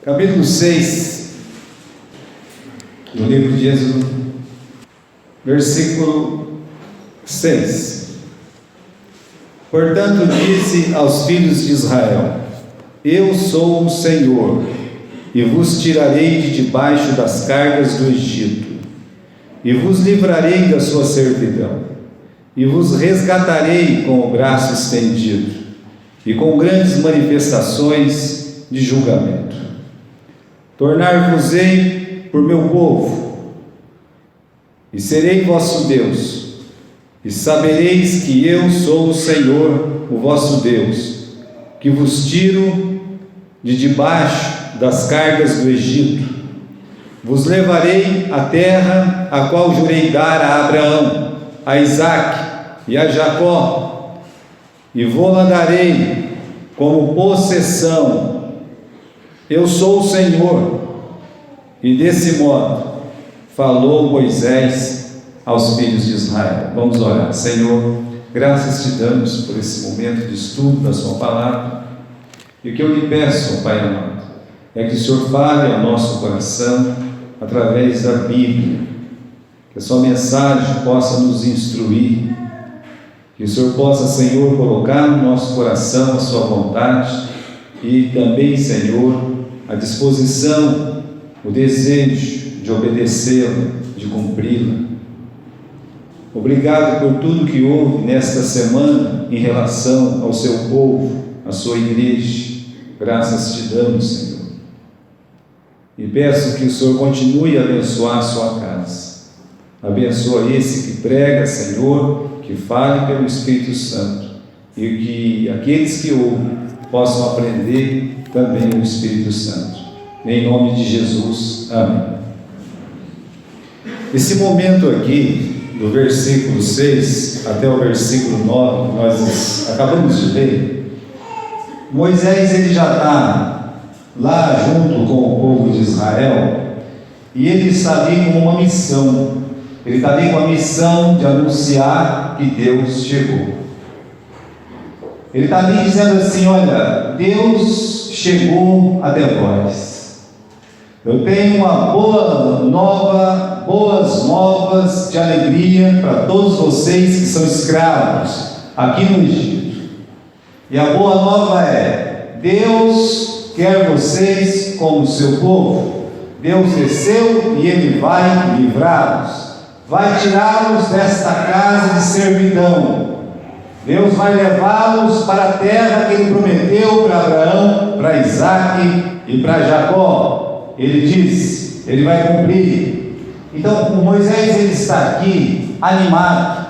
capítulo 6 do livro de Êxodo, versículo 6. Portanto, disse aos filhos de Israel: Eu sou o Senhor, e vos tirarei de debaixo das cargas do Egito, e vos livrarei da sua servidão, e vos resgatarei com o braço estendido, e com grandes manifestações de julgamento. Tornar-vos-ei por meu povo, e serei vosso Deus, e sabereis que eu sou o Senhor, o vosso Deus, que vos tiro de debaixo das cargas do Egito. Vos levarei à terra a qual jurei dar a Abraão, a Isaque e a Jacó, e vou-la darei como possessão. Eu sou o Senhor. E desse modo falou Moisés aos filhos de Israel. Vamos orar. Senhor, graças te damos por esse momento de estudo da sua palavra, e o que eu lhe peço, Pai amado, é que o Senhor fale ao nosso coração através da Bíblia, que a sua mensagem possa nos instruir, que o Senhor possa, Senhor, colocar no nosso coração a sua vontade e também, Senhor, a disposição, o desejo de obedecê-la, de cumpri-la. Obrigado por tudo que houve nesta semana em relação ao seu povo, à sua igreja. Graças te damos, Senhor. E peço que o Senhor continue a abençoar a sua casa. Abençoa esse que prega, Senhor, que fale pelo Espírito Santo, e que aqueles que ouvem possam aprender também o Espírito Santo. Em nome de Jesus. Amém. Esse momento aqui, do versículo 6 até o versículo 9, que nós acabamos de ler, Moisés ele já está lá junto com o povo de Israel, e ele está ali com uma missão. Ele está ali com a missão de anunciar que Deus chegou. Ele está ali dizendo assim: olha, Deus chegou até vós. Eu tenho uma boas novas de alegria para todos vocês que são escravos aqui no Egito. E a boa nova é: Deus quer vocês como seu povo. Deus desceu e Ele vai livrá-los, vai tirá-los desta casa de servidão. Deus vai levá-los para a terra que Ele prometeu para Abraão, para Isaque e para Jacó. Ele diz, Ele vai cumprir. Então Moisés ele está aqui animado,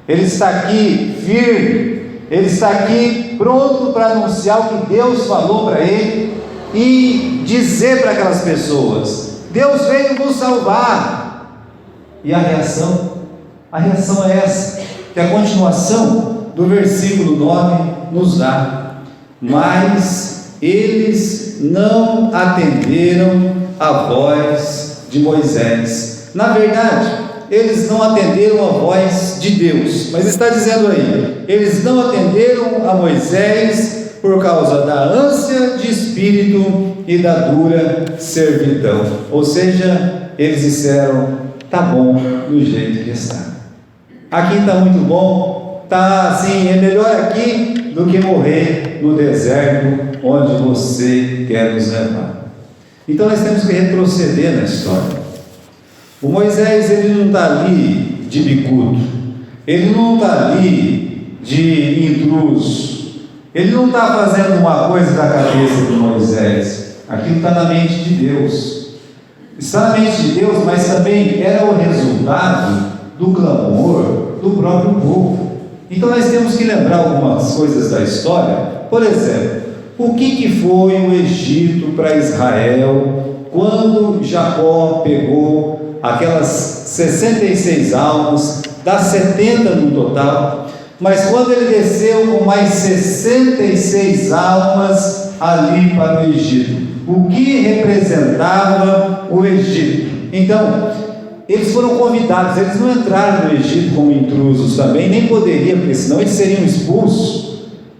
ele está aqui firme, ele está aqui pronto para anunciar o que Deus falou para ele e dizer para aquelas pessoas: Deus veio nos salvar. E a reação é essa, que a continuação do versículo 9 nos dá: mas eles não atenderam a voz de Moisés. Na verdade, eles não atenderam a voz de Deus, mas está dizendo aí, eles não atenderam a Moisés por causa da ânsia de espírito e da dura servidão. Ou seja, eles disseram: tá bom do jeito que está. Aqui está muito bom, tá assim, é melhor aqui do que morrer no deserto onde você quer nos levar. Então nós temos que retroceder na história. O Moisés ele não está ali de bicudo, ele não está ali de intruso, ele não está fazendo uma coisa da cabeça de Moisés. Aquilo está na mente de Deus. Está na mente de Deus, mas também era o resultado do clamor do próprio povo. Então nós temos que lembrar algumas coisas da história. Por exemplo, o que foi o Egito para Israel quando Jacó pegou aquelas 66 almas, das 70 no total, mas quando ele desceu com mais 66 almas ali para o Egito? O que representava o Egito? Então, eles foram convidados, eles não entraram no Egito como intrusos também, nem poderiam, porque senão eles seriam expulsos.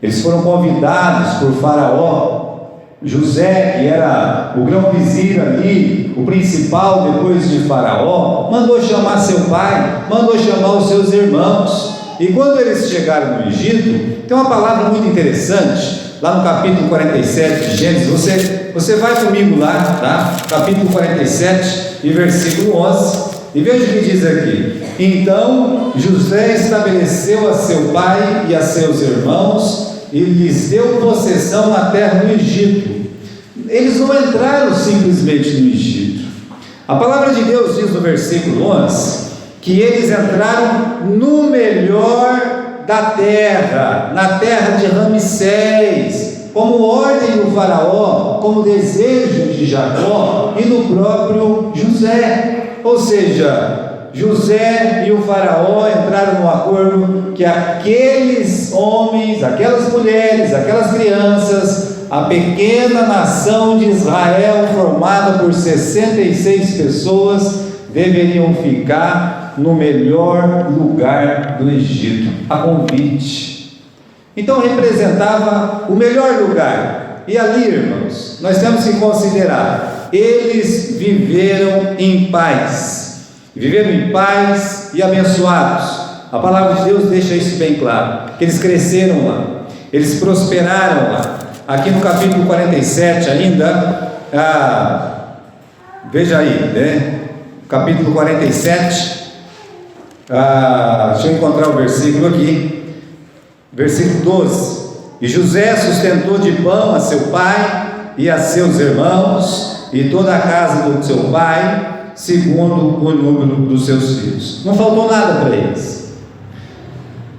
Eles foram convidados por Faraó José, que era o grão-vizir ali, o principal depois de Faraó, mandou chamar seu pai, mandou chamar os seus irmãos. E quando eles chegaram no Egito, tem uma palavra muito interessante, lá no capítulo 47 de Gênesis. Você vai comigo lá, tá? Capítulo 47 e versículo 11, e veja o que diz aqui: então José estabeleceu a seu pai e a seus irmãos e lhes deu possessão na terra do Egito. Eles não entraram simplesmente no Egito. A palavra de Deus diz no versículo 11 que eles entraram no melhor da terra, na terra de Ramsés, como ordem do faraó, como desejo de Jacó e do próprio José. Ou seja, José e o faraó entraram no acordo que aqueles homens, aquelas mulheres, aquelas crianças, a pequena nação de Israel, formada por 66 pessoas, deveriam ficar no melhor lugar do Egito, a convite. Então representava o melhor lugar. E ali, irmãos, nós temos que considerar, eles viveram em paz e abençoados. A palavra de Deus deixa isso bem claro, que eles cresceram lá, eles prosperaram lá. Aqui no capítulo 47 ainda, veja aí, né? Capítulo 47, deixa eu encontrar o versículo aqui, versículo 12: e José sustentou de pão a seu pai e a seus irmãos e toda a casa do seu pai, segundo o número dos seus filhos. Não faltou nada para eles.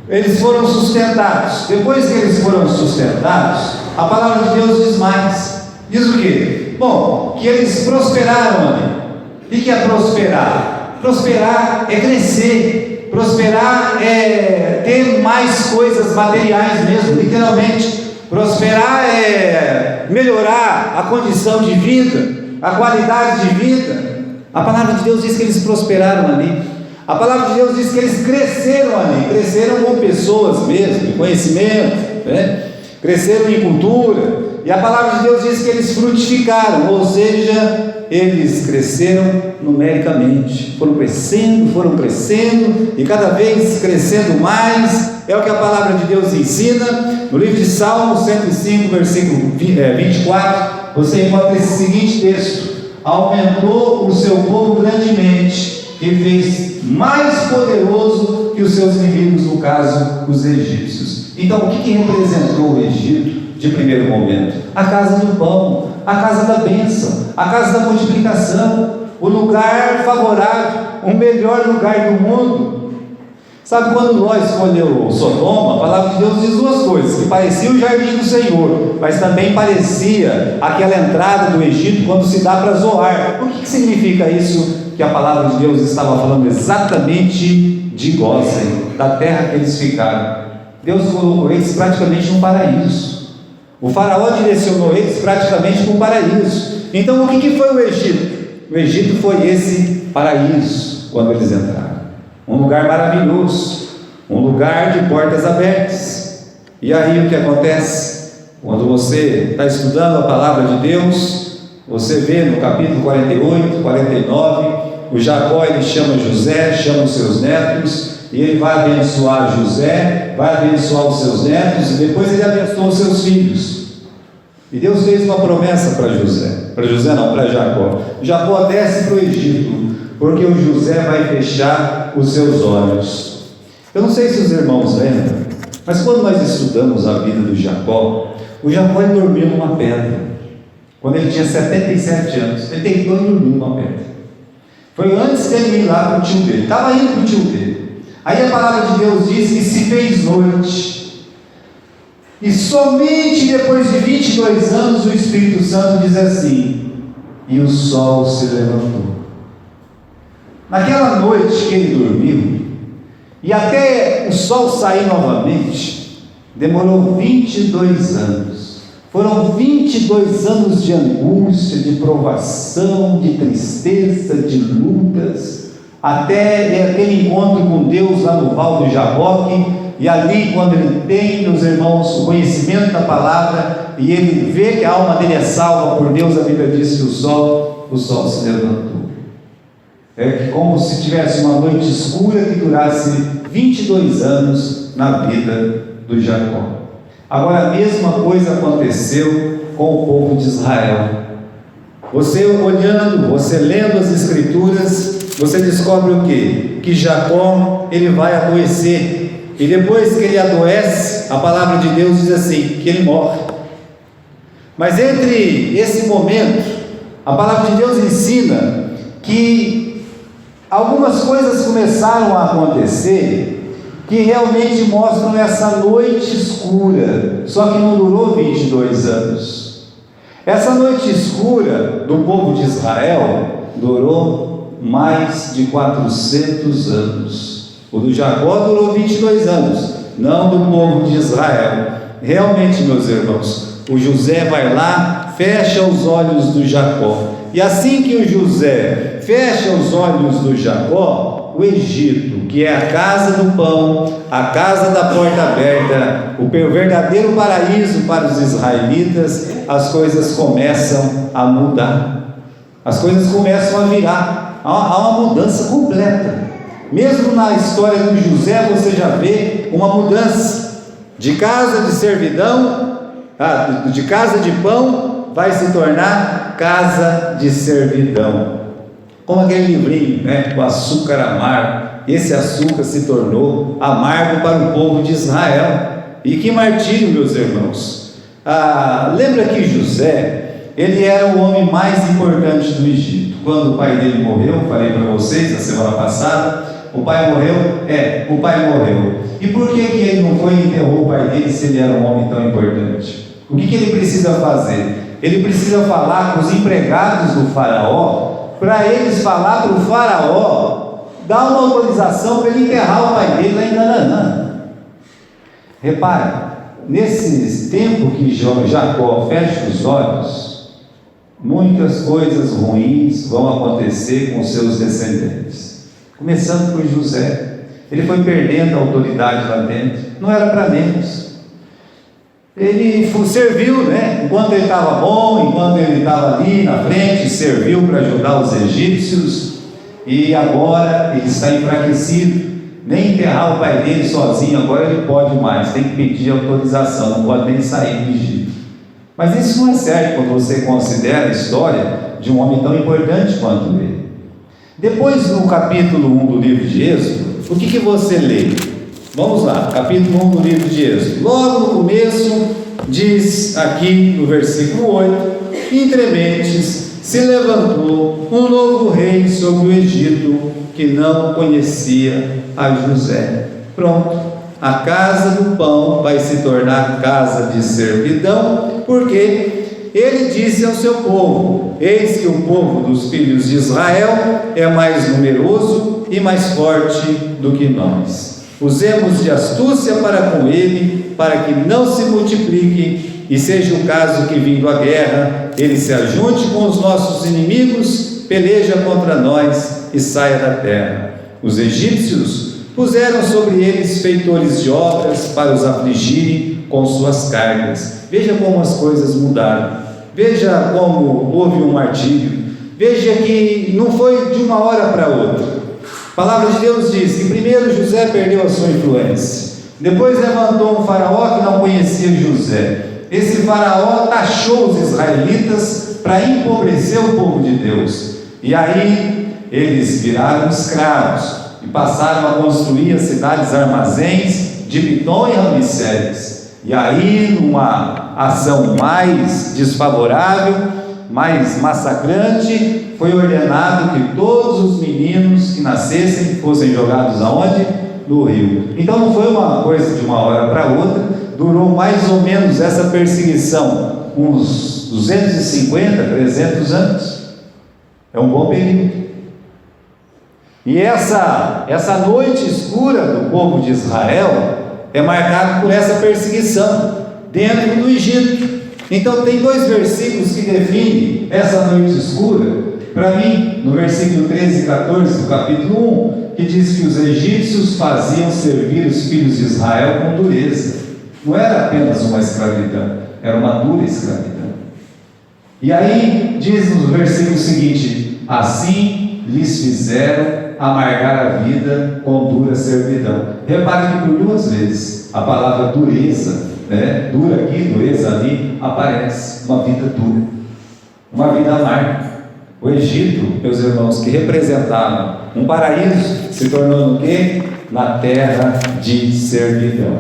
Eles foram sustentados. Depois que eles foram sustentados, a palavra de Deus diz mais. Diz o quê? Bom, que eles prosperaram ali. O que é prosperar? Prosperar é crescer. Prosperar é ter mais coisas materiais mesmo, literalmente. Prosperar é melhorar a condição de vida, a qualidade de vida. A palavra de Deus diz que eles prosperaram ali. A palavra de Deus diz que eles cresceram ali, cresceram com pessoas mesmo, em conhecimento, né? Cresceram em cultura. E a palavra de Deus diz que eles frutificaram, ou seja, eles cresceram numericamente, foram crescendo, e cada vez crescendo mais. É o que a palavra de Deus ensina. No livro de Salmo 105, versículo 24, você encontra esse seguinte texto: aumentou o seu povo grandemente e fez mais poderoso que os seus inimigos, no caso, os egípcios. Então, o que representou o Egito de primeiro momento? A casa do pão, a casa da bênção, a casa da multiplicação, o lugar favorável, o melhor lugar do mundo. Sabe, quando Ló escolheu Sodoma, a palavra de Deus diz duas coisas: que parecia o jardim do Senhor, mas também parecia aquela entrada do Egito quando se dá para Zoar. O que significa isso? Que a palavra de Deus estava falando exatamente de Gósen, da terra que eles ficaram. Deus colocou eles praticamente num paraíso. O faraó direcionou eles praticamente para um paraíso. Então o que foi o Egito? O Egito foi esse paraíso quando eles entraram. Um lugar maravilhoso, um lugar de portas abertas. E aí o que acontece? Quando você está estudando a palavra de Deus, você vê no capítulo 48, 49, o Jacó, ele chama José, chama os seus netos, e ele vai abençoar José, vai abençoar os seus netos, e depois ele abençoa os seus filhos. E Deus fez uma promessa para Jacó. Jacó desce para o Egito, porque o José vai fechar os seus olhos. Eu não sei se os irmãos lembram, mas quando nós estudamos a vida do Jacó, o Jacó ele dormiu numa pedra. Quando ele tinha 77 anos, ele deitou e dormiu numa pedra. Foi antes dele ir lá para o tio dele, estava indo para o tio dele. Aí a palavra de Deus diz que se fez noite, e somente depois de 22 anos o Espírito Santo diz assim: e o sol se levantou. Naquela noite que ele dormiu, e até o sol sair novamente, demorou 22 anos. Foram 22 anos de angústia, de provação, de tristeza, de lutas, até aquele encontro com Deus lá no Val do Jaboque, e ali, quando ele tem, meus irmãos, o conhecimento da palavra, e ele vê que a alma dele é salva por Deus, a Bíblia diz que o sol se levantou. É como se tivesse uma noite escura que durasse 22 anos na vida do Jacó. Agora, a mesma coisa aconteceu com o povo de Israel. Você olhando, você lendo as Escrituras, você descobre o quê? Que Jacó, ele vai adoecer, e depois que ele adoece, a palavra de Deus diz assim, que ele morre. Mas entre esse momento, a palavra de Deus ensina que algumas coisas começaram a acontecer, que realmente mostram essa noite escura, só que não durou 22 anos. Essa noite escura do povo de Israel durou mais de 400 anos. O do Jacó durou 22 anos, não do povo de Israel. Realmente, meus irmãos, o José vai lá, fecha os olhos do Jacó, e assim que o José fecha os olhos do Jacó, o Egito, que é a casa do pão, a casa da porta aberta, o verdadeiro paraíso para os israelitas, as coisas começam a mudar, as coisas começam a virar, há uma mudança completa. Mesmo na história do José, você já vê uma mudança de casa de servidão, de casa de pão, vai se tornar casa de servidão. Como aquele livrinho, né? O açúcar amargo. Esse açúcar se tornou amargo para o povo de Israel. E que martírio, meus irmãos. Lembra que José, ele era o homem mais importante do Egito. Quando o pai dele morreu, falei para vocês na semana passada, o pai morreu. E por que ele não foi e enterrou o pai dele se ele era um homem tão importante? O que ele precisa fazer? Ele precisa falar com os empregados do faraó, para eles falar para o faraó, dar uma autorização para ele enterrar o pai dele lá em Canaã. Repare, nesse tempo que Jacó fecha os olhos, muitas coisas ruins vão acontecer com seus descendentes. Começando por José, ele foi perdendo a autoridade lá dentro, não era para menos. Ele serviu, né? Enquanto ele estava bom, enquanto ele estava ali na frente, serviu para ajudar os egípcios, e agora ele está enfraquecido. Nem enterrar o pai dele sozinho, agora ele pode mais, tem que pedir autorização, não pode nem sair do Egito. Mas isso não é certo quando você considera a história de um homem tão importante quanto ele. Depois, no capítulo 1 do livro de Êxodo, o que você lê? Vamos lá, capítulo 1 do livro de Êxodo. Logo no começo, diz aqui no versículo 8: entre mentes se levantou um novo rei sobre o Egito, que não conhecia a José. Pronto, a casa do pão vai se tornar casa de servidão, porque ele disse ao seu povo: eis que o povo dos filhos de Israel é mais numeroso e mais forte do que nós. Usemos de astúcia para com ele, para que não se multiplique, e seja o caso que, vindo a guerra, ele se ajunte com os nossos inimigos, peleja contra nós e saia da terra. Os egípcios puseram sobre eles feitores de obras para os afligirem com suas cargas. Veja como as coisas mudaram, veja como houve um martírio, veja que não foi de uma hora para outra. A palavra de Deus diz que primeiro José perdeu a sua influência, depois levantou um faraó que não conhecia José. Esse faraó taxou os israelitas para empobrecer o povo de Deus, e aí eles viraram escravos e passaram a construir as cidades armazéns de Pitom e Ramsés. E aí, numa ação mais desfavorável, mais massacrante, foi ordenado que todos os meninos que nascessem fossem jogados aonde? No rio. Então não foi uma coisa de uma hora para outra, durou mais ou menos essa perseguição uns 250, 300 anos. É um bom período. E essa noite escura do povo de Israel é marcada por essa perseguição dentro do Egito. Então tem dois versículos que definem essa noite escura. para mim, no versículo 13 e 14 do capítulo 1, que diz que os egípcios faziam servir os filhos de Israel com dureza. Não era apenas uma escravidão, era uma dura escravidão. E aí diz no versículo seguinte: assim lhes fizeram amargar a vida com dura servidão. Repare que por duas vezes a palavra dureza, né? Dura aqui, dureza ali, aparece. Uma vida dura, uma vida amarga. O Egito, meus irmãos, que representava um paraíso, se tornou no quê? Na terra de servidão.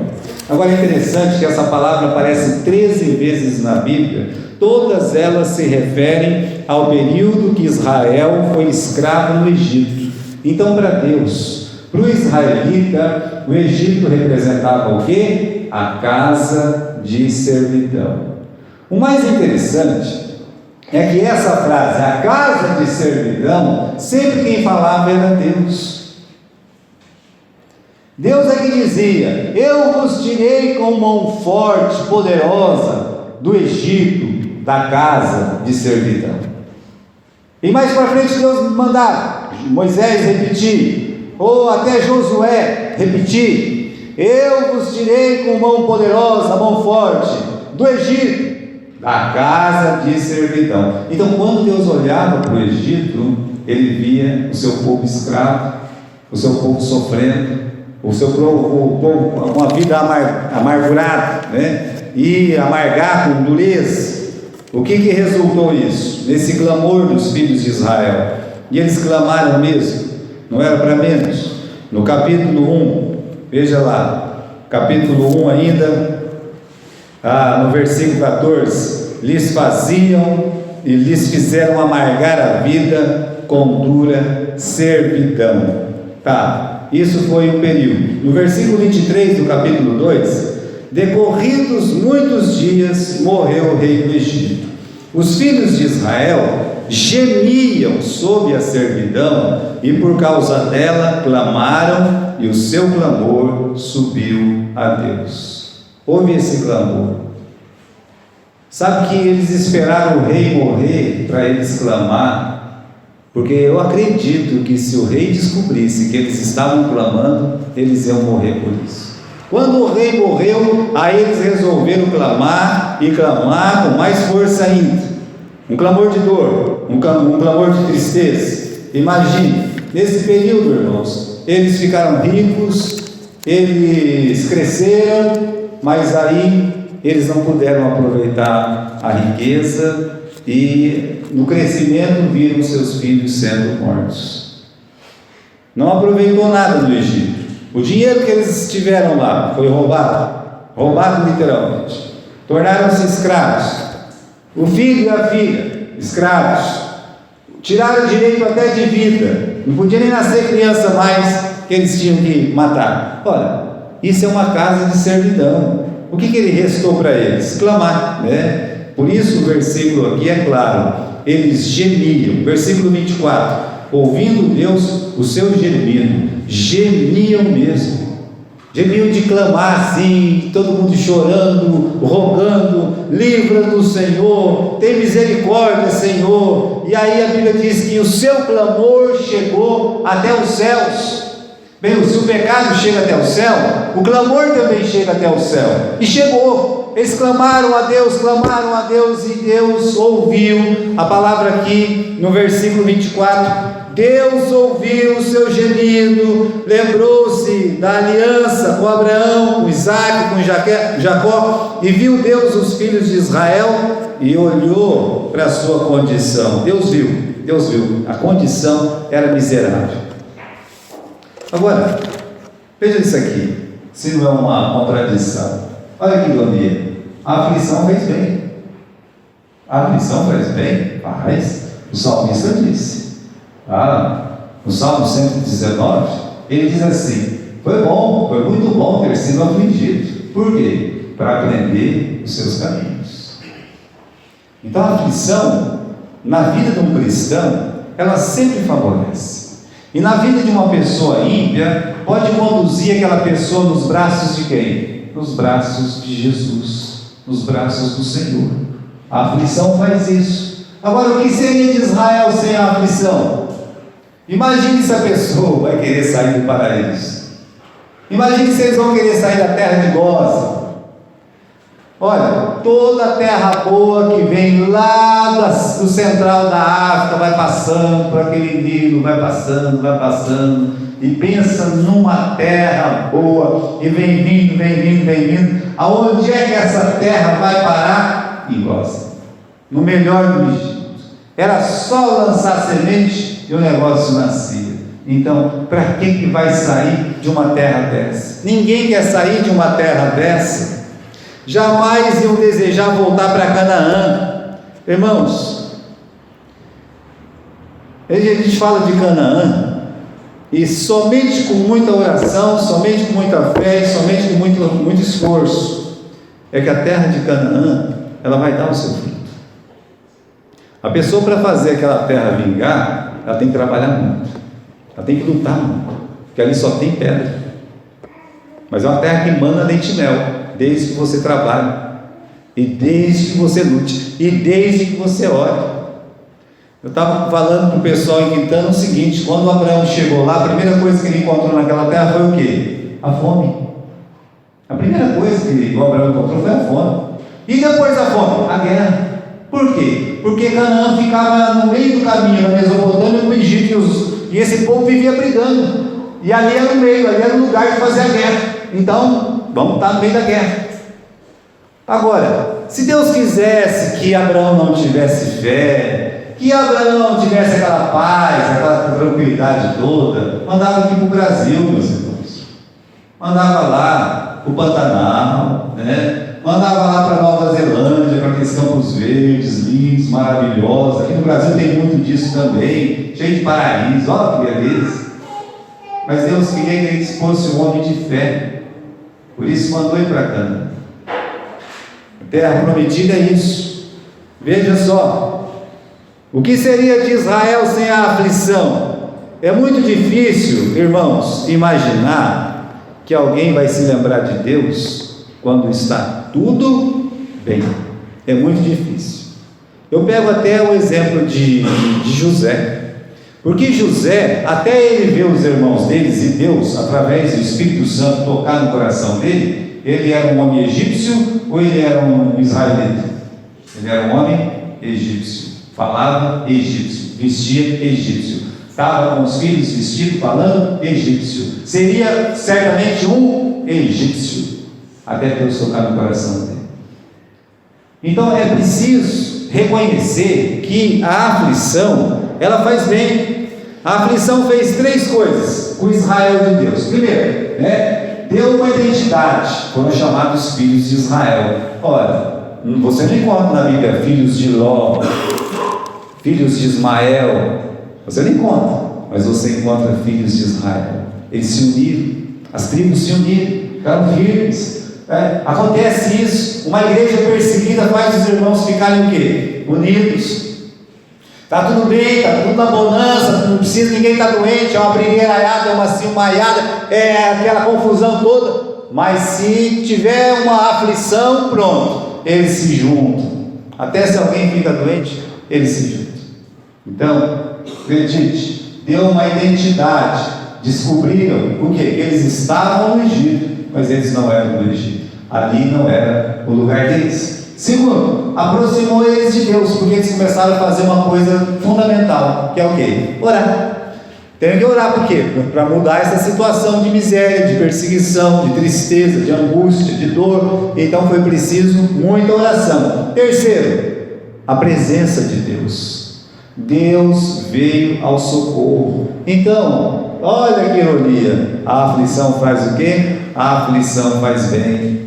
Agora é interessante que essa palavra aparece 13 vezes na Bíblia. Todas elas se referem ao período que Israel foi escravo no Egito. Então, para Deus, para o israelita, o Egito representava o quê? A casa de servidão. O mais interessante é que essa frase, a casa de servidão, sempre quem falava era Deus. Deus é que dizia: eu vos tirei com mão forte, poderosa, do Egito, da casa de servidão. E mais para frente Deus mandava Moisés repetir, ou até Josué repetir: eu vos tirei com mão poderosa, mão forte, do Egito, da casa de servidão. Então, quando Deus olhava para o Egito, Ele via o seu povo escravo, o seu povo sofrendo, o seu povo com uma vida amargurada, né? E amargar com dureza. O que resultou isso? Nesse clamor dos filhos de Israel. E eles clamaram mesmo, não era para menos. No capítulo 1, veja lá, capítulo 1 ainda, no versículo 14: lhes faziam e lhes fizeram amargar a vida com dura servidão. Tá, isso foi um período. No versículo 23 do capítulo 2: decorridos muitos dias, morreu o rei do Egito. Os filhos de Israel gemiam sob a servidão, e por causa dela clamaram, e o seu clamor subiu a Deus. Houve esse clamor. Sabe que eles esperaram o rei morrer para eles clamar? Porque eu acredito que se o rei descobrisse que eles estavam clamando, eles iam morrer por isso. Quando o rei morreu, aí eles resolveram clamar, e clamar com mais força ainda. Um clamor de dor, um clamor de tristeza. Imagine, nesse período, irmãos, eles ficaram ricos, eles cresceram, mas aí eles não puderam aproveitar a riqueza, e no crescimento viram seus filhos sendo mortos. Não aproveitou nada do Egito. O dinheiro que eles tiveram lá foi roubado literalmente. Tornaram-se escravos. O filho e a filha, escravos. Tiraram o direito até de vida. Não podia nem nascer criança mais, que eles tinham que matar. Olha, isso é uma casa de servidão. O que ele restou para eles? Clamar, né? Por isso o versículo aqui é claro. Eles gemiam. Versículo 24: ouvindo Deus o seu gemido, gemiam mesmo. Gemiam de clamar assim, todo mundo chorando, rogando: livra-nos, Senhor, tem misericórdia, Senhor. E aí a Bíblia diz que o seu clamor chegou até os céus. Bem, se o pecado chega até o céu, o clamor também chega até o céu. E chegou. Eles clamaram a Deus, e Deus ouviu. A palavra aqui no versículo 24: Deus ouviu o seu gemido, lembrou-se da aliança com Abraão, com Isaac, com Jacó, e viu Deus os filhos de Israel e olhou para a sua condição. Deus viu, a condição era miserável. Agora, veja isso aqui, se não é uma contradição. Olha que ironia, a aflição fez bem. A aflição faz bem? Faz. O salmista disse, no Salmo 119, ele diz assim: foi muito bom ter sido afligido. Por quê? Para aprender os seus caminhos. Então a aflição, na vida de um cristão, ela sempre favorece. E na vida de uma pessoa ímpia, pode conduzir aquela pessoa nos braços de quem? Nos braços de Jesus, nos braços do Senhor. A aflição faz isso. Agora, o que seria de Israel sem sem a aflição. Imagine se a pessoa vai querer sair do paraíso. Imagine se eles vão querer sair da terra de Goza. Olha, toda a terra boa que vem lá do central da África vai passando por aquele Nilo, vai passando, e pensa numa terra boa, e vem vindo. Aonde é que essa terra vai parar? Em Goza, no melhor do Egito. Era só lançar semente e o negócio nascia. Então, para que vai sair de uma terra dessa? Ninguém quer sair de uma terra dessa. Jamais iam desejar voltar para Canaã. Irmãos, a gente fala de Canaã, e somente com muita oração, somente com muita fé, somente com muito esforço, é que a terra de Canaã, ela vai dar o seu fruto. A pessoa, para fazer aquela terra vingar, ela tem que trabalhar muito, ela tem que lutar muito, porque ali só tem pedra. Mas é uma terra que emana leite e mel, desde que você trabalhe, e desde que você lute, e desde que você ore. Eu estava falando com o pessoal em Quintana o seguinte: quando Abraão chegou lá, a primeira coisa que ele encontrou naquela terra foi o quê? A fome. A primeira coisa que o Abraão encontrou foi a fome. E depois da fome? A guerra. Por quê? Porque Canaã ficava no meio do caminho, na Mesopotâmia e no Egito, e esse povo vivia brigando, e ali era o meio, ali era o lugar de fazer a guerra. Então, vamos estar no meio da guerra. Agora, se Deus quisesse que Abraão não tivesse fé, que Abraão tivesse aquela paz, aquela tranquilidade toda, mandava aqui para o Brasil, meus irmãos. Mandava lá para o Pantanal, mandava lá para Nova Zelândia, para aqueles campos verdes, lindos, maravilhosos. Aqui no Brasil tem muito disso também, cheio de paraíso, olha que beleza. Mas Deus queria que ele fosse um homem de fé, por isso mandou ir para Canaã. A terra prometida é isso. Veja só, o que seria de Israel sem a aflição? É muito difícil, irmãos, imaginar que alguém vai se lembrar de Deus quando está tudo bem. É muito difícil. Eu pego até o exemplo de José, porque José, até ele ver os irmãos deles e Deus, através do Espírito Santo, tocar no coração dele, ele era um homem egípcio ou ele era um israelita? Ele era um homem egípcio, falava egípcio, vestia egípcio, estava com os filhos vestido, falando egípcio, seria certamente um egípcio, até Deus tocar no coração dele. Então é preciso reconhecer que a aflição, ela faz bem. A aflição fez três coisas com Israel de Deus. Primeiro, deu uma identidade, foram chamados filhos de Israel. Ora, você não encontra na Bíblia filhos de Ló, filhos de Ismael, você não encontra, mas você encontra filhos de Israel. Eles se uniram, as tribos se uniram, ficaram firmes. Acontece isso. Uma igreja perseguida faz os irmãos ficarem o quê? Unidos. Está tudo bem, está tudo na bonança, não precisa, ninguém está doente, é uma brigueiraiada, é uma ciumaiada, é aquela confusão toda. Mas se tiver uma aflição, pronto, eles se juntam. Até se alguém fica doente, eles se juntam. Então, acredite, deu uma identidade. Descobriram o quê? Que eles estavam no Egito, mas eles não eram do Egito. Ali não era o lugar deles. Segundo, aproximou eles de Deus, porque eles começaram a fazer uma coisa fundamental, que é o quê? Orar. Tem que orar, por quê? Para mudar essa situação de miséria, de perseguição, de tristeza, de angústia, de dor. Então foi preciso muita oração. Terceiro, a presença de Deus. Deus veio ao socorro. Então, olha que ironia, a aflição faz o quê? A aflição faz bem.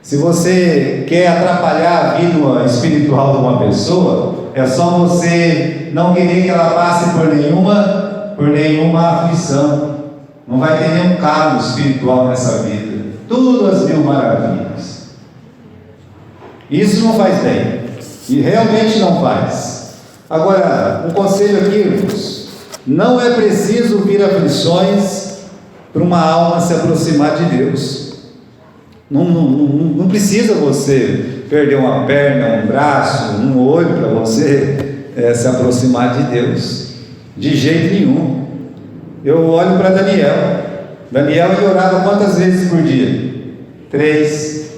Se você quer atrapalhar a vida espiritual de uma pessoa, é só você não querer que ela passe por nenhuma aflição. Não vai ter nenhum calo espiritual nessa vida. Tudo às mil maravilhas. Isso não faz bem. E realmente não faz. Agora, um conselho aqui, irmãos: não é preciso vir aflições para uma alma se aproximar de Deus. Não precisa você perder uma perna, um braço, um olho para você se aproximar de Deus, de jeito nenhum. Eu olho para Daniel. Daniel, ele orava quantas vezes por dia? 3.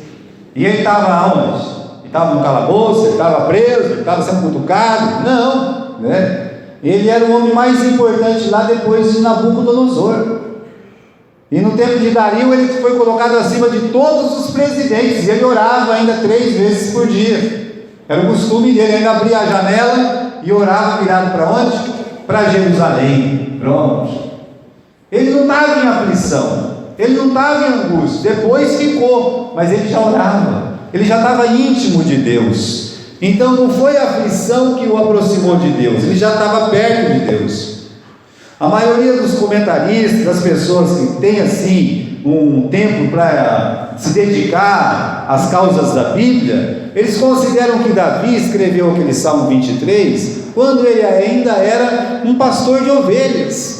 E ele estava aonde? Ele estava no calabouço, ele estava preso, ele estava sendo cutucado? Não, né? Ele era o homem mais importante lá depois de Nabucodonosor. E no tempo de Dario ele foi colocado acima de todos os presidentes. E ele orava ainda 3 vezes por dia. Era o costume dele, ainda abria a janela e orava virado para onde? Para Jerusalém. Pronto. Ele não estava em aflição, ele não estava em angústia. Depois ficou, mas ele já orava, ele já estava íntimo de Deus. Então não foi a aflição que o aproximou de Deus, ele já estava perto de Deus. A maioria dos comentaristas, das pessoas que têm assim um tempo para se dedicar às causas da Bíblia, eles consideram que Davi escreveu aquele Salmo 23 quando ele ainda era um pastor de ovelhas.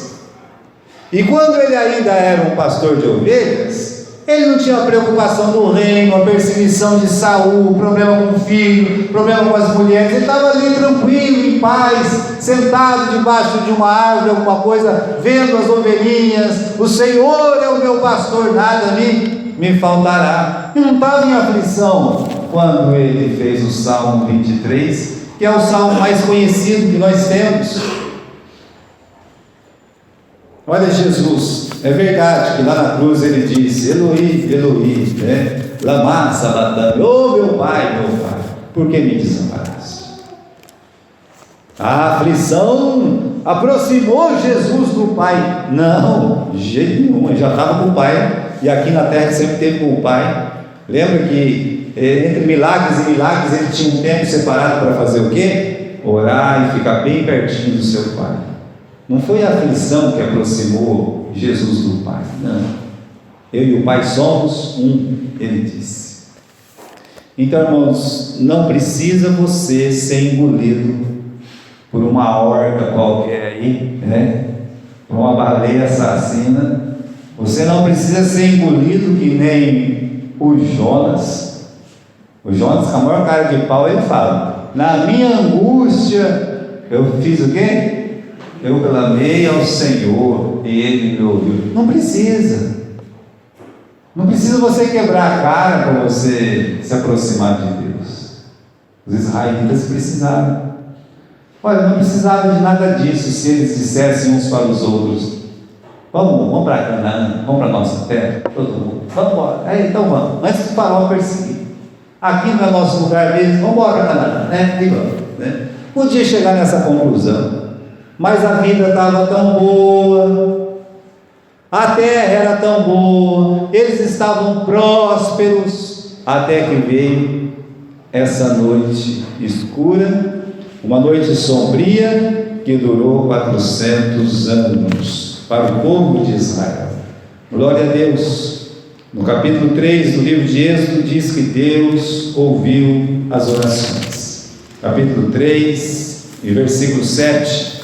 E quando ele ainda era um pastor de ovelhas, ele não tinha a preocupação do reino, a perseguição de Saul, problema com o filho, problema com as mulheres. Ele estava ali tranquilo, em paz, sentado debaixo de uma árvore, alguma coisa, vendo as ovelhinhas. O Senhor é o meu pastor, nada me faltará. Ele não estava em aflição quando ele fez o Salmo 23, que é o salmo mais conhecido que nós temos. Olha Jesus, é verdade que lá na cruz ele disse: Eloi, Eloi, né? Lama sabachthani, oh meu Pai, por que me desamparaste? A aflição aproximou Jesus do Pai? Não, de jeito nenhum, ele já estava com o Pai, e aqui na terra sempre teve com o Pai. Lembra que entre milagres e milagres ele tinha um tempo separado para fazer o quê? Orar e ficar bem pertinho do seu Pai. Não foi a aflição que aproximou Jesus do Pai, não. Eu e o Pai somos um, ele disse. Então, irmãos, não precisa você ser engolido por uma orca qualquer aí, né? Por uma baleia assassina. Você não precisa ser engolido que nem o Jonas. O Jonas, com a maior cara de pau, ele fala: na minha angústia, eu fiz o quê? Eu clamei ao Senhor e Ele me ouviu. Não precisa. Não precisa você quebrar a cara para você se aproximar de Deus. Os israelitas precisaram. Olha, não precisava de nada disso se eles dissessem uns para os outros: vamos para Canaã, vamos para a nossa terra, todo mundo, vamos embora. Então vamos, antes do faraó perseguir. Aqui não é nosso lugar mesmo, vamos embora para Canaã, né? E vamos, né? Podia chegar nessa conclusão. Mas a vida estava tão boa, a terra era tão boa, eles estavam prósperos, até que veio essa noite escura, uma noite sombria, que durou 400 anos, para o povo de Israel. Glória a Deus. No capítulo 3 do livro de Êxodo diz que Deus ouviu as orações. Capítulo 3, e versículo 7.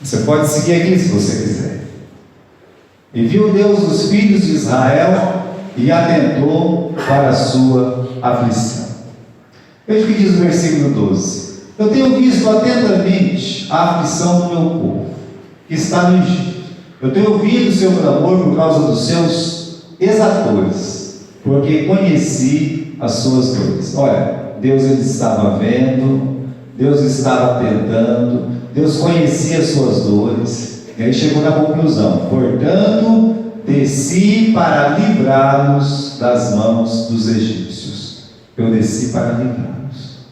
Você pode seguir aqui se você quiser. E viu Deus os filhos de Israel e atentou para a sua aflição. Veja o que diz o versículo 12: eu tenho visto atentamente a aflição do meu povo, que está no Egito. Eu tenho ouvido o seu clamor por causa dos seus exatores, porque conheci as suas dores. Olha, Deus ele estava vendo, Deus estava atentando, Deus conhecia as suas dores, e aí chegou na conclusão: portanto, desci para livrá-los das mãos dos egípcios. Eu desci para livrá-los.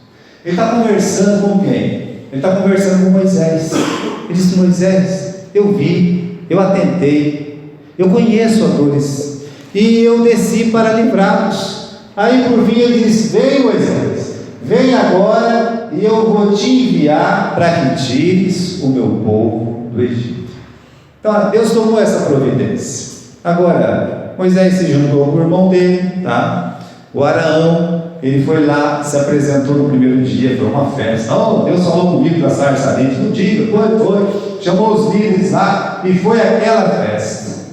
Ele está conversando com quem? Ele está conversando com Moisés. Ele disse: Moisés, eu vi, eu atentei, eu conheço as dores, e eu desci para livrá-los. Aí por fim ele disse: vem, Moisés, vem agora, e eu vou te enviar para que tires o meu povo do Egito. Então Deus tomou essa providência. Agora Moisés se juntou com o irmão dele, tá? O Araão, ele foi lá, se apresentou no primeiro dia, foi uma festa. Oh, Deus falou comigo da sarça ardente no dia, foi, chamou os líderes lá, e foi aquela festa,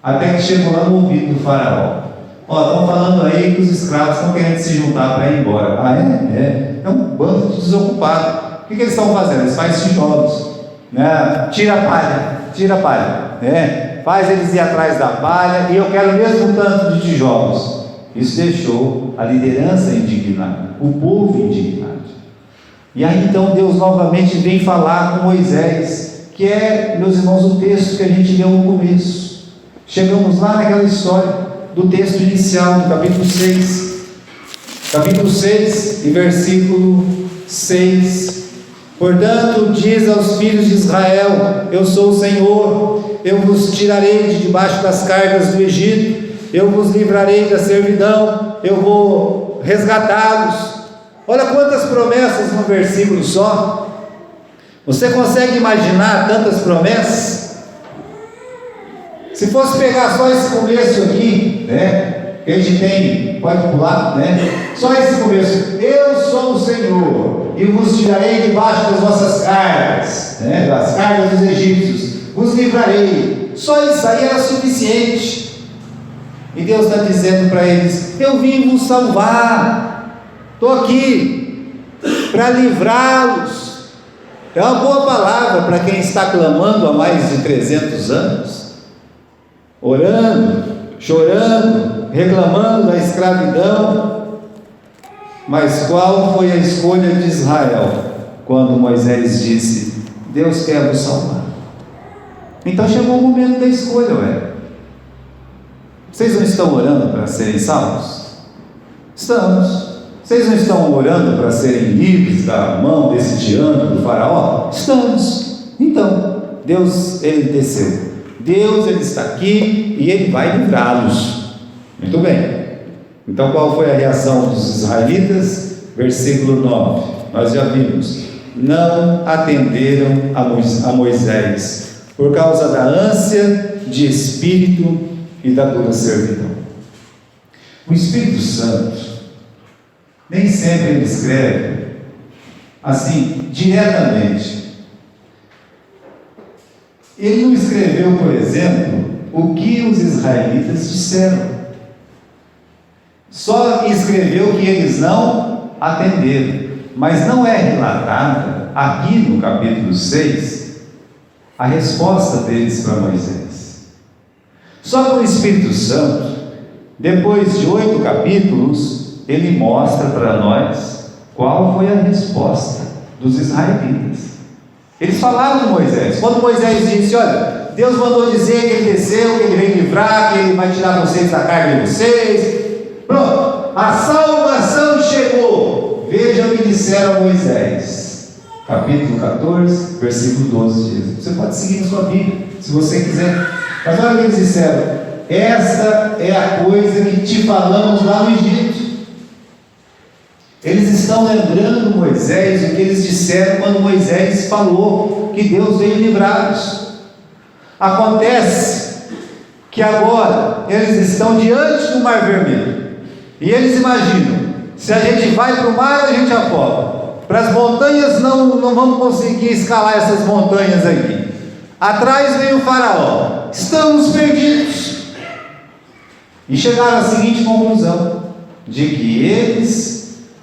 até que chegou lá no ouvido do faraó: ó, estão falando aí que os escravos estão querendo se juntar para ir embora. Ah, é? É um bando de desocupado. O que eles estão fazendo? Eles fazem tijolos, né? Tira a palha, né? Faz eles ir atrás da palha, e eu quero o mesmo tanto de tijolos. Isso deixou a liderança indignada, o povo indignado. E aí então Deus novamente vem falar com Moisés, que é, meus irmãos, o texto que a gente leu no começo. Chegamos lá naquela história do texto inicial, do capítulo 6. Capítulo 6 e versículo 6. Portanto, diz aos filhos de Israel: eu sou o Senhor, eu vos tirarei de debaixo das cargas do Egito, eu vos livrarei da servidão, eu vou resgatá-los. Olha quantas promessas num versículo só. Você consegue imaginar tantas promessas? Se fosse pegar só esse começo aqui, né? Que a gente tem, pode pular, né? Só esse começo: eu sou o Senhor, e vos tirarei debaixo das vossas cargas, né? Das cargas dos egípcios, vos livrarei. Só isso aí era suficiente. E Deus está dizendo para eles: eu vim vos salvar, estou aqui para livrá-los. É uma boa palavra para quem está clamando há mais de 300 anos, orando, chorando, reclamando da escravidão. Mas qual foi a escolha de Israel quando Moisés disse: Deus quer vos salvar? Então chegou o momento da escolha, ué. Vocês não estão orando para serem salvos? Estamos. Vocês não estão orando para serem livres da mão desse tirano do faraó? Estamos. Então, Deus, ele desceu. Deus, ele está aqui e ele vai livrá-los. Muito bem. Então, qual foi a reação dos israelitas? Versículo 9. Nós já vimos. Não atenderam a Moisés por causa da ânsia de espírito e da dura servidão. O Espírito Santo nem sempre ele escreve assim diretamente. Ele não escreveu, por exemplo, o que os israelitas disseram. Só escreveu que eles não atenderam. Mas não é relatada aqui no capítulo 6 a resposta deles para Moisés. Só que o Espírito Santo, depois de 8 capítulos, ele mostra para nós qual foi a resposta dos israelitas. Eles falaram com Moisés. Quando Moisés disse: olha, Deus mandou dizer que ele desceu, que ele vem livrar, que ele vai tirar vocês da carga de vocês. Pronto, a salvação chegou. Veja o que disseram a Moisés. Capítulo 14, versículo 12 diz. Você pode seguir na sua Bíblia, se você quiser. Mas olha o que eles disseram: esta é a coisa que te falamos lá no Egito. Eles estão lembrando Moisés o que eles disseram quando Moisés falou que Deus veio livrá-los. Acontece que agora eles estão diante do Mar Vermelho e eles imaginam: se a gente vai para o mar, a gente afoga. Para as montanhas não vamos conseguir escalar essas montanhas aqui. Atrás vem o faraó, estamos perdidos. E chegaram à seguinte conclusão: de que eles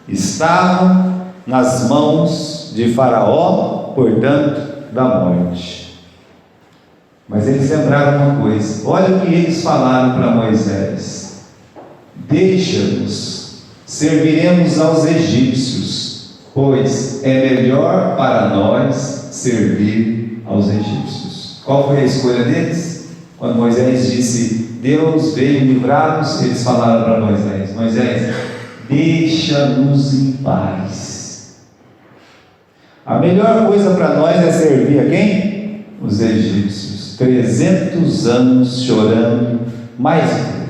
estavam nas mãos de faraó, portanto, da morte. Mas eles lembraram uma coisa: olha o que eles falaram para Moisés: deixa-nos, serviremos aos egípcios, pois é melhor para nós servir aos egípcios. Qual foi a escolha deles? Quando Moisés disse: Deus veio livrá-los, eles falaram para Moisés: Moisés, deixa-nos em paz. A melhor coisa para nós é servir a quem? Os egípcios. 300 anos chorando, mais de 300.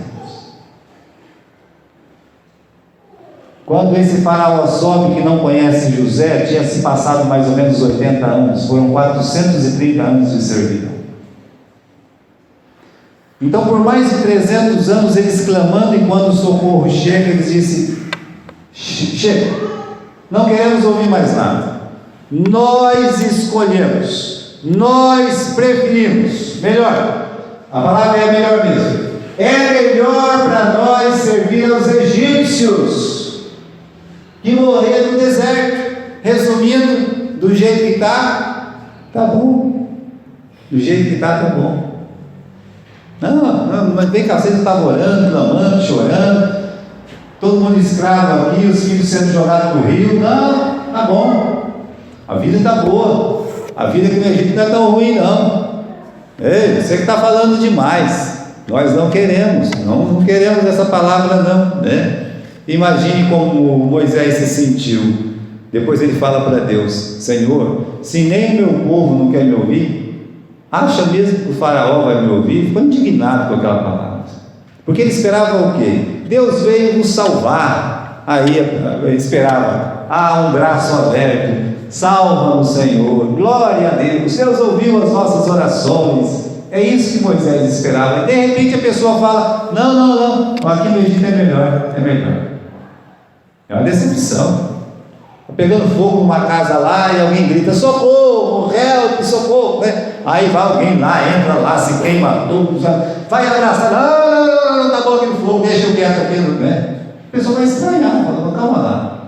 Quando esse faraó sobe, que não conhece José, tinha se passado mais ou menos 80 anos, foram 430 anos de servidão. Então, por mais de 300 anos, eles clamando, e quando o socorro chega, eles dizem: chega, não queremos ouvir mais nada, nós escolhemos, nós preferimos, melhor, a palavra é melhor mesmo, é melhor para nós servir aos egípcios. que morrer no deserto. Resumindo, do jeito que está, tá bom. Do jeito que está, tá bom. Não, mas vem cá, você estava orando, clamando, chorando, todo mundo escravo aqui, os filhos sendo jogados no rio. Não, tá bom. A vida está boa. A vida aqui no Egito não é tão ruim, não. Ei, você que está falando demais. Nós não queremos, não queremos essa palavra, não, né? Imagine como Moisés se sentiu. Depois ele fala para Deus: Senhor, se nem o meu povo não quer me ouvir, acha mesmo que o faraó vai me ouvir? Ficou indignado com aquela palavra, porque ele esperava o quê? Deus veio nos salvar. Aí ele esperava: um braço aberto, salva-nos, Senhor, glória a Deus, Deus ouviu as nossas orações. É isso que Moisés esperava. E de repente a pessoa fala: não, aqui no Egito é melhor. É uma decepção. Está pegando fogo numa casa lá e alguém grita: socorro, help, socorro, né? Aí vai alguém lá, entra lá, se queima tudo, vai abraçar: não, tá bom aqui no fogo, deixa eu quieto aqui, né? A pessoa vai estranhar, falando: calma lá,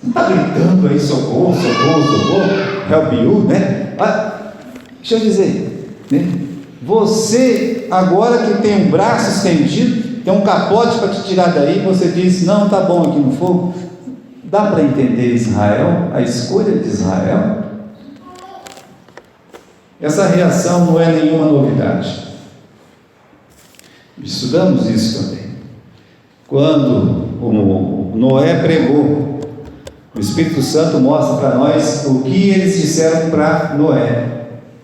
você está gritando aí socorro, help you, né? Deixa eu dizer, né? Você, agora que tem um braço estendido, tem um capote para te tirar daí, você diz: não, tá bom aqui no fogo. Dá para entender Israel, a escolha de Israel? Essa reação não é nenhuma novidade. Estudamos isso também. Quando o Noé pregou, o Espírito Santo mostra para nós o que eles disseram para Noé,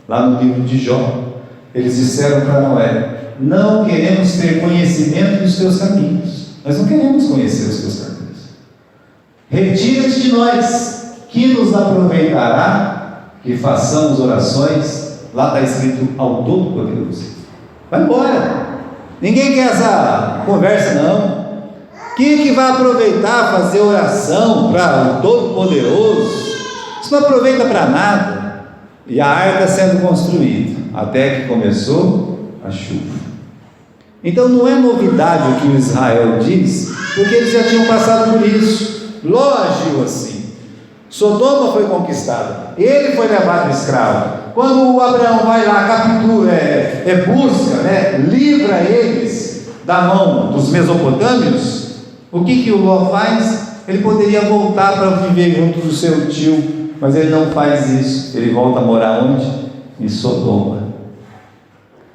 lá no livro de Jó. Eles disseram para Noé: não queremos ter conhecimento dos teus caminhos. Nós não queremos conhecer os teus caminhos. Retira-te de nós, que nos aproveitará que façamos orações. Lá está escrito: ao Todo-Poderoso. Vai embora. Ninguém quer essa conversa, não. Que vai aproveitar fazer oração para o Todo-Poderoso? Isso não aproveita para nada. E a arca sendo construída, até que começou a chuva. Então não é novidade o que o Israel diz, porque eles já tinham passado por isso. Lógico assim, Sodoma foi conquistada, ele foi levado escravo. Quando o Abraão vai lá, captura, busca, livra eles da mão dos mesopotâmios, o que o Ló faz? Ele poderia voltar para viver junto do seu tio, mas ele não faz isso. Ele volta a morar onde? Em Sodoma,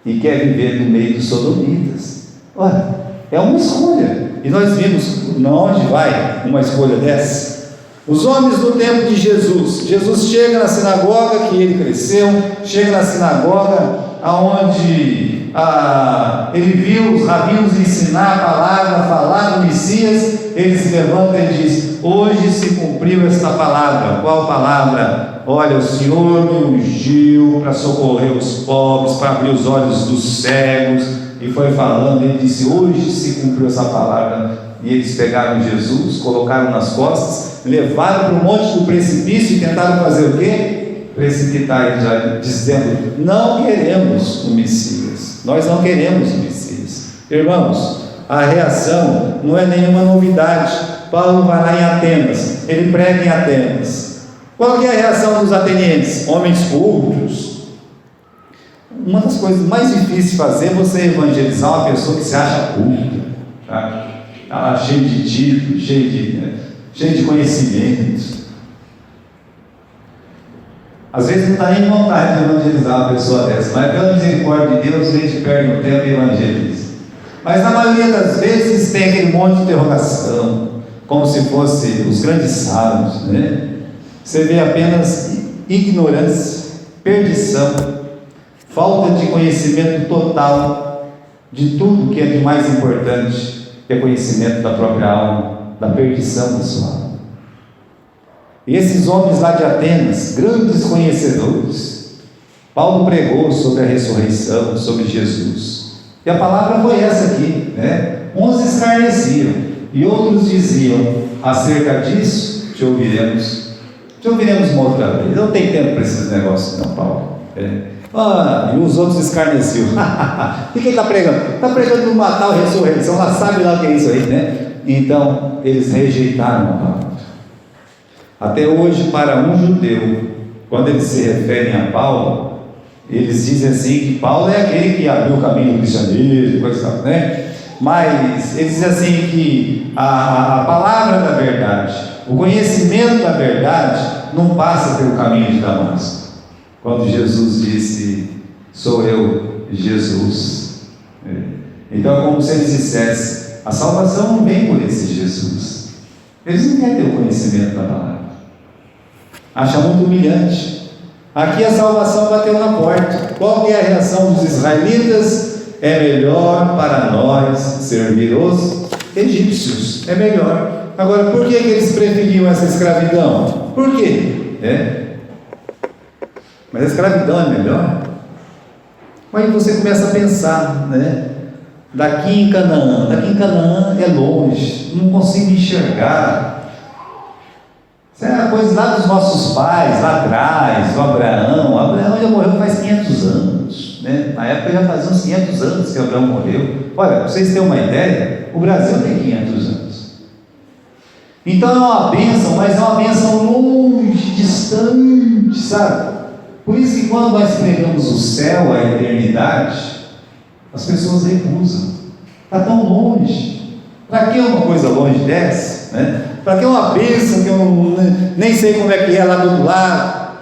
e quer viver no meio dos sodomitas. Olha, é uma escolha. E nós vimos onde vai uma escolha dessa. Os homens do tempo de Jesus chega na sinagoga que ele cresceu, chega na sinagoga aonde ele viu os rabinos ensinar a palavra, falar do Messias. Ele se levanta e diz: hoje se cumpriu esta palavra. Qual palavra? Olha, o Senhor me ungiu para socorrer os pobres, para abrir os olhos dos cegos. E foi falando, ele disse: hoje se cumpriu essa palavra. E eles pegaram Jesus, colocaram nas costas, levaram para o monte do precipício e tentaram fazer o quê? Precipitar ele, já dizendo: não queremos o Messias, nós não queremos o Messias. Irmãos, a reação não é nenhuma novidade. Paulo vai lá em Atenas, ele prega em Atenas. Qual que é a reação dos atenienses? Homens cultos. Uma das coisas mais difíceis de fazer é você evangelizar uma pessoa que se acha culta, tá? Está cheio de títulos, cheio de conhecimentos. Às vezes não dá nem vontade de evangelizar uma pessoa dessa, mas pela misericórdia de Deus a gente perde o tempo e evangeliza. Mas na maioria das vezes tem aquele monte de interrogação, como se fosse os grandes sábios, né? Você vê apenas ignorância, perdição, falta de conhecimento total de tudo que é de mais importante, que é conhecimento da própria alma, da perdição da sua alma. E esses homens lá de Atenas, grandes conhecedores, Paulo pregou sobre a ressurreição, sobre Jesus, e a palavra foi essa aqui, né? Uns escarneciam e outros diziam: acerca disso te ouviremos uma outra vez. Não tem tempo para esses negócios não, Paulo. E os outros escarneciam. O que ele está pregando? Está pregando uma tal ressurreição, lá sabe lá o que é isso aí, né? Então eles rejeitaram a palavra. Até hoje, para um judeu, quando eles se referem a Paulo, eles dizem assim que Paulo é aquele que abriu o caminho do cristianismo, coisa assim, né? Mas eles dizem assim que a palavra da verdade, o conhecimento da verdade, não passa pelo caminho de Damasco. Quando Jesus disse, sou eu, Jesus. Então é como se eles dissessem, a salvação não vem por esse Jesus. Eles não querem ter o conhecimento da palavra. Acham muito humilhante. Aqui a salvação bateu na porta. Qual que é a reação dos israelitas? É melhor para nós servir os egípcios. É melhor. Agora, por que eles preferiam essa escravidão? Por quê? Mas a escravidão é melhor? Aí você começa a pensar, né? Daqui em Canaã é longe, não consigo enxergar. Isso é uma coisa lá dos nossos pais, lá atrás, o Abraão já morreu faz 500 anos, né? Na época já fazia uns 500 anos que Abraão morreu. Olha, para vocês terem uma ideia, o Brasil tem 500 anos. Então é uma bênção, mas é uma bênção longe, distante, sabe? Por isso que quando nós pregamos o céu, a eternidade, as pessoas recusam. Está tão longe. Para que uma coisa longe dessa? Né? Para que uma bênção que eu nem sei como é que é lá do outro lado?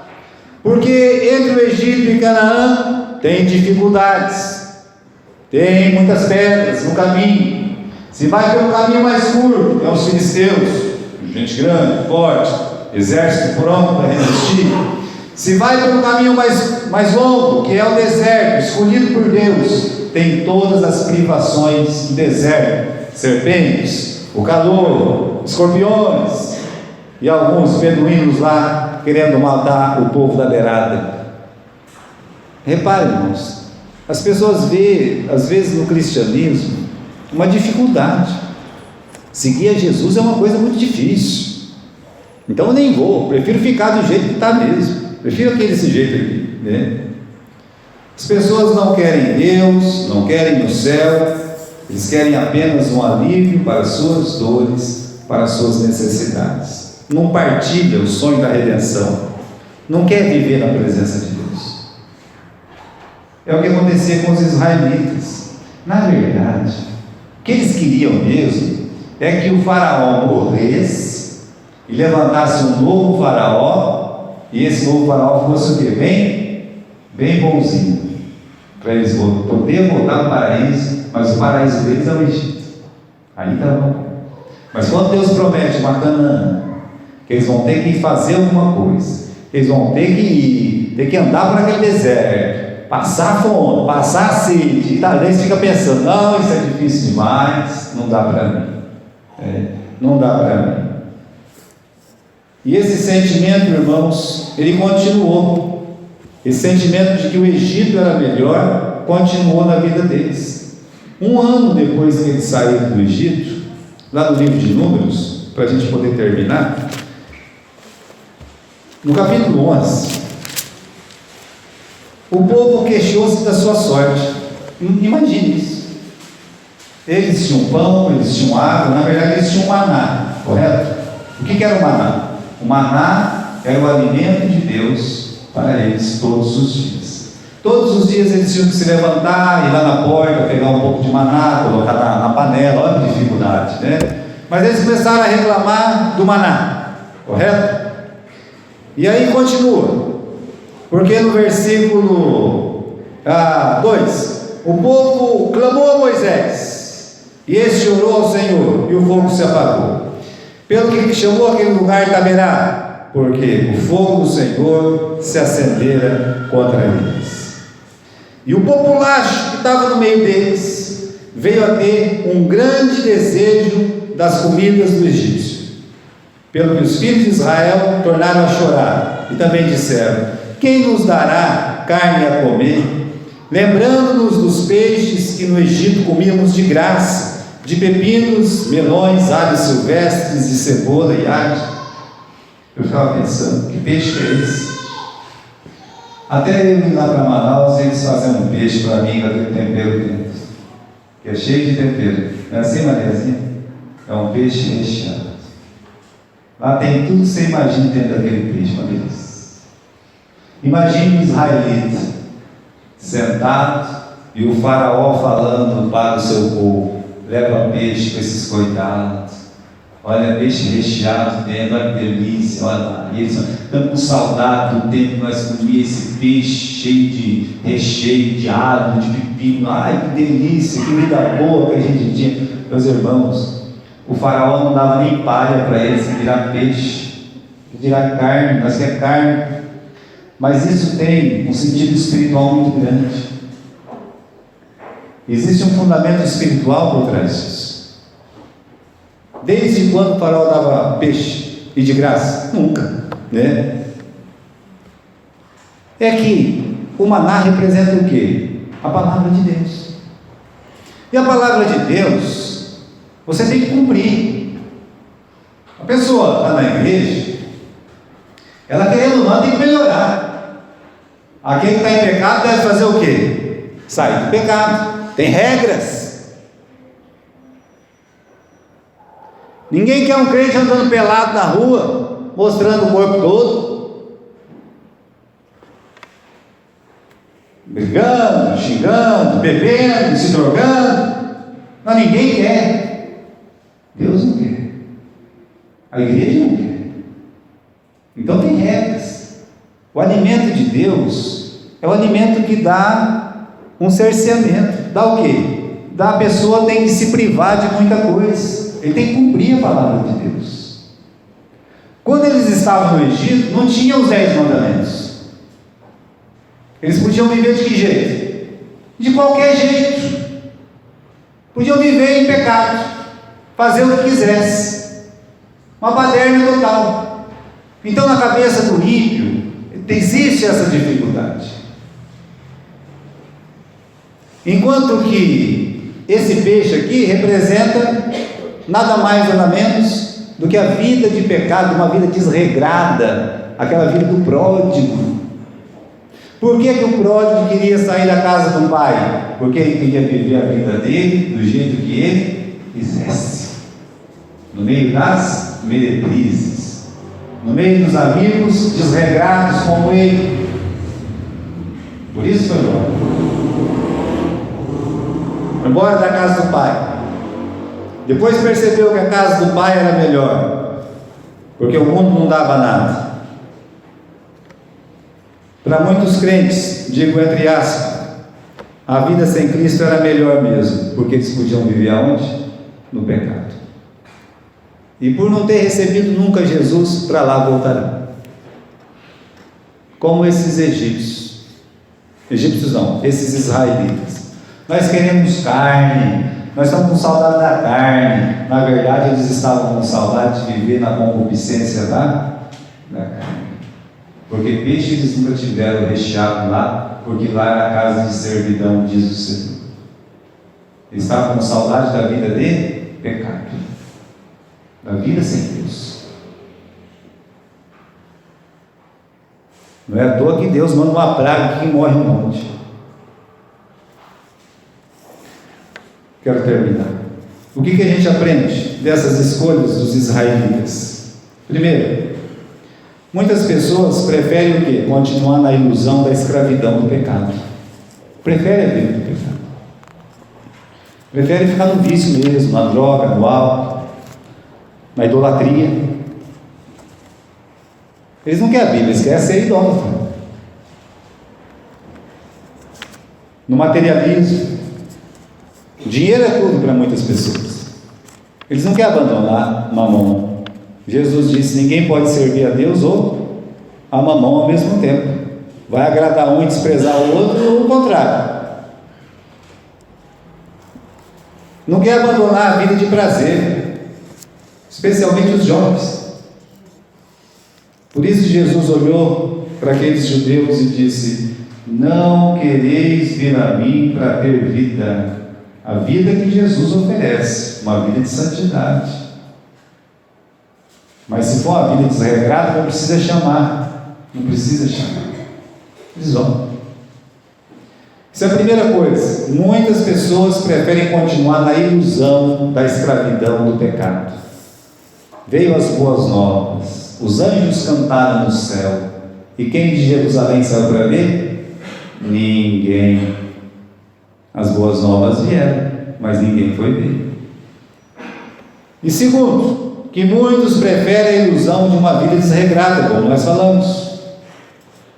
Porque entre o Egito e Canaã tem dificuldades, tem muitas pedras no caminho. Se vai pelo caminho mais curto, é os filisteus, gente grande, forte, exército pronto para resistir. Se vai pelo caminho mais longo, que é o deserto, escolhido por Deus, tem todas as privações do deserto: serpentes, o calor, escorpiões e alguns beduínos lá querendo matar o povo da beirada. Reparem, irmãos, as pessoas veem, às vezes, no cristianismo, uma dificuldade. Seguir a Jesus é uma coisa muito difícil. Então eu nem vou, prefiro ficar do jeito que está mesmo. Prefiro aquele desse jeito aqui, né? As pessoas não querem Deus, não querem o céu, eles querem apenas um alívio para as suas dores, para as suas necessidades. Não partilha o sonho da redenção, não quer viver na presença de Deus. É o que acontecia com os israelitas. Na verdade, o que eles queriam mesmo é que o faraó morresse e levantasse um novo faraó, e esse novo faraó fosse o quê? Bem bonzinho, para eles poderem voltar no paraíso, mas o paraíso deles é o Egito. Aí está bom. Mas quando Deus promete uma Canaã, que eles vão ter que fazer alguma coisa, eles vão ter que ir, ter que andar por aquele deserto, passar fome, passar sede, e talvez fica pensando, não, isso é difícil demais, não dá para mim. Não dá para mim. E esse sentimento, irmãos, ele continuou. Esse sentimento de que o Egito era melhor, continuou na vida deles. Um ano depois que eles saíram do Egito, lá no livro de Números, para a gente poder terminar, no capítulo 11, o povo queixou-se da sua sorte. Imagine isso. Eles tinham pão, eles tinham água, na verdade eles tinham maná, correto? O que era o maná? O maná era o alimento de Deus para eles todos os dias. Todos os dias eles tinham que se levantar, ir lá na porta, pegar um pouco de maná, colocar na panela. Olha a dificuldade, né? Mas eles começaram a reclamar do maná, correto? E aí continua, porque no versículo 2, o povo clamou a Moisés, e este orou ao Senhor, e o fogo se apagou. Pelo que chamou aquele lugar Taberá, porque o fogo do Senhor se acendera contra eles. E o populacho que estava no meio deles veio a ter um grande desejo das comidas do egípcio. Pelo que os filhos de Israel tornaram a chorar e também disseram: quem nos dará carne a comer? Lembrando-nos dos peixes que no Egito comíamos de graça, de pepinos, melões, aves silvestres, de cebola e alho. Eu ficava pensando, que peixe é esse? Até eu ir lá para Manaus, eles fazem um peixe para mim com aquele tempero dentro, que é cheio de tempero. Não é assim, Mariazinha? É um peixe recheado. Lá tem tudo que você imagina dentro daquele peixe, uma delícia. Imagine um israelita sentado e o faraó falando para o seu povo: leva peixe para esses coitados, olha, peixe recheado dentro, olha que delícia, olha lá. E eles estão com saudade do tempo que nós comíamos esse peixe cheio de recheio, de alho, de pepino. Ai, que delícia, que vida boa que a gente tinha. Meus irmãos, o faraó não dava nem palha para eles que virar peixe, que virar carne, nós queremos carne. Mas isso tem um sentido espiritual muito grande. Existe um fundamento espiritual por trás disso. Desde quando o faraó dava peixe e de graça? Nunca, né? É que o maná representa o quê? A palavra de Deus. E a palavra de Deus, você tem que cumprir. A pessoa está na igreja, ela querendo ou não tem que melhorar. Aquele que está em pecado deve fazer o quê? Sair do pecado. Tem regras. Ninguém quer um crente andando pelado na rua, mostrando o corpo todo, brigando, xingando, bebendo, se drogando. Não, ninguém quer. Deus não quer. A igreja não quer. Então tem regras. O alimento de Deus é o alimento que dá um cerceamento. Dá o quê? A pessoa tem que se privar de muita coisa. Ele tem que cumprir a palavra de Deus. Quando eles estavam no Egito, não tinham os 10 mandamentos. Eles podiam viver de que jeito? De qualquer jeito. Podiam viver em pecado, fazer o que quisesse. Uma baderna total. Então, na cabeça do ímpio, existe essa dificuldade. Enquanto que esse peixe aqui representa nada mais nada menos do que a vida de pecado, uma vida desregrada, aquela vida do pródigo. Por que o pródigo queria sair da casa do pai? Porque ele queria viver a vida dele do jeito que ele quisesse, no meio das meretrizes, no meio dos amigos desregrados como ele. Por isso foi embora da casa do pai. Depois percebeu que a casa do pai era melhor, porque o mundo não dava nada. Para muitos crentes, digo entre aspas, a vida sem Cristo era melhor mesmo, porque eles podiam viver aonde? No pecado. E por não ter recebido nunca Jesus, para lá voltarão. Como esses egípcios. Egípcios não, esses israelitas. Nós queremos carne, nós estamos com saudade da carne. Na verdade, eles estavam com saudade de viver na concupiscência da carne. Porque peixe eles nunca tiveram recheado lá, porque lá era a casa de servidão, diz o Senhor. Eles estavam com saudade da vida de pecado, da vida sem Deus. Não é à toa que Deus manda uma praga que morre um monte. Quero terminar. O que a gente aprende dessas escolhas dos israelitas? Primeiro, muitas pessoas preferem o quê? Continuar na ilusão da escravidão do pecado. Preferem a vida do pecado. Preferem ficar no vício mesmo, na droga, no álcool, na idolatria. Eles não querem a Bíblia, eles querem ser idólatra. No materialismo. O dinheiro é tudo para muitas pessoas. Eles não querem abandonar Mamon. Jesus disse: ninguém pode servir a Deus ou a Mamon ao mesmo tempo. Vai agradar um e desprezar o outro, ou o contrário. Não quer abandonar a vida de prazer, especialmente os jovens. Por isso Jesus olhou para aqueles judeus e disse: não quereis vir a mim para ter vida. A vida que Jesus oferece, uma vida de santidade. Mas se for uma vida desregrada, não precisa chamar. Não precisa chamar. Eles vão. Isso é a primeira coisa. Muitas pessoas preferem continuar na ilusão da escravidão do pecado. Veio as boas novas, os anjos cantaram no céu, e quem de Jerusalém saiu para ver? Ninguém. As boas novas vieram, mas ninguém foi ver. E segundo, que muitos preferem a ilusão de uma vida desregrada, como nós falamos.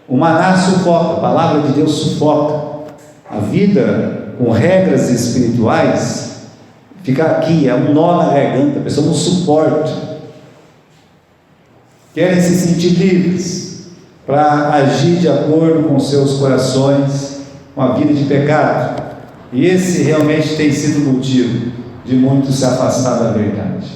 O maná sufoca, a palavra de Deus sufoca. A vida com regras espirituais fica aqui, é um nó na garganta, a pessoa não suporta. Querem se sentir livres para agir de acordo com seus corações, uma vida de pecado. E esse realmente tem sido o motivo de muitos se afastar da verdade.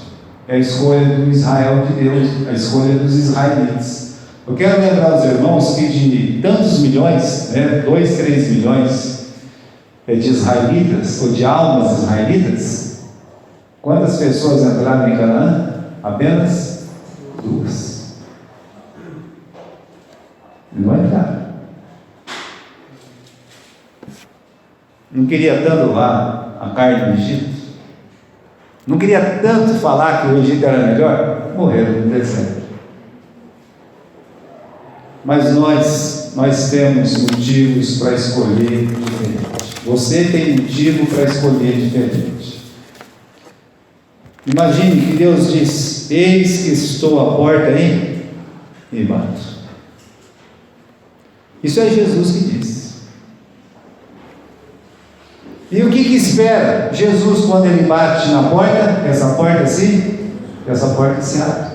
É a escolha do Israel de Deus, a escolha dos israelitas. Eu quero lembrar aos irmãos que de tantos milhões, 2, 3 milhões de israelitas, ou de almas israelitas, quantas pessoas entraram em Canaã? Apenas 2. Não entraram. Não queria tanto lá a carne do Egito? Não queria tanto falar que o Egito era melhor? Morreram no deserto. Mas nós temos motivos para escolher diferente. Você tem motivo para escolher diferente. Imagine que Deus diz: eis que estou à porta e bato. Isso é Jesus que diz. E o que espera Jesus quando ele bate na porta? Essa porta se abre.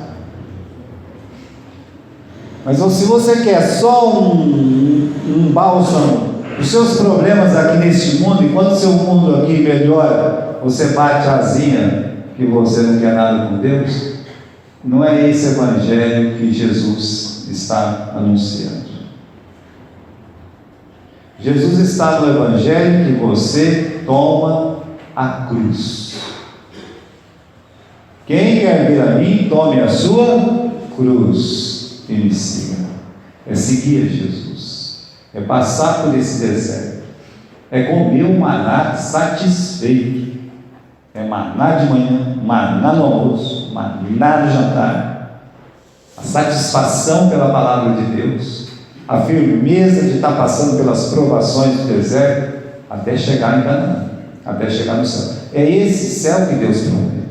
Mas se você quer só um bálsamo, os seus problemas aqui neste mundo, e quando o seu mundo aqui melhora, você bate a asinha que você não quer nada com Deus, não é esse evangelho que Jesus está anunciando. Jesus está no evangelho que você toma a cruz. Quem quer vir a mim, tome a sua cruz e me siga. É seguir Jesus, é passar por esse deserto, é comer o maná satisfeito. É maná de manhã, maná no almoço, maná no jantar. A satisfação pela palavra de Deus, a firmeza de estar passando pelas provações do deserto até chegar em Canaã, até chegar no céu. É esse céu que Deus promete.